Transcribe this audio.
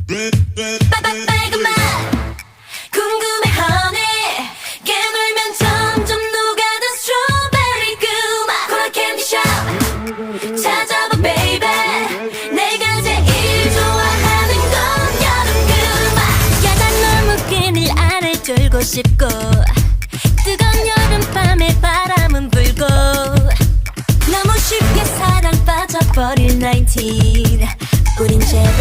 빨간맛 궁금해 honey 깨물면 점점 녹아든 스트로베리 그맛 코라 캔디숍 찾아봐 baby 내가 제일 좋아하는 건 여름 그맛 야단 너무 끈을 안을 졸고 싶고 뜨거운 여름밤에 바람은 불고 너무 쉽게 사랑 빠져버릴 19 우린 제발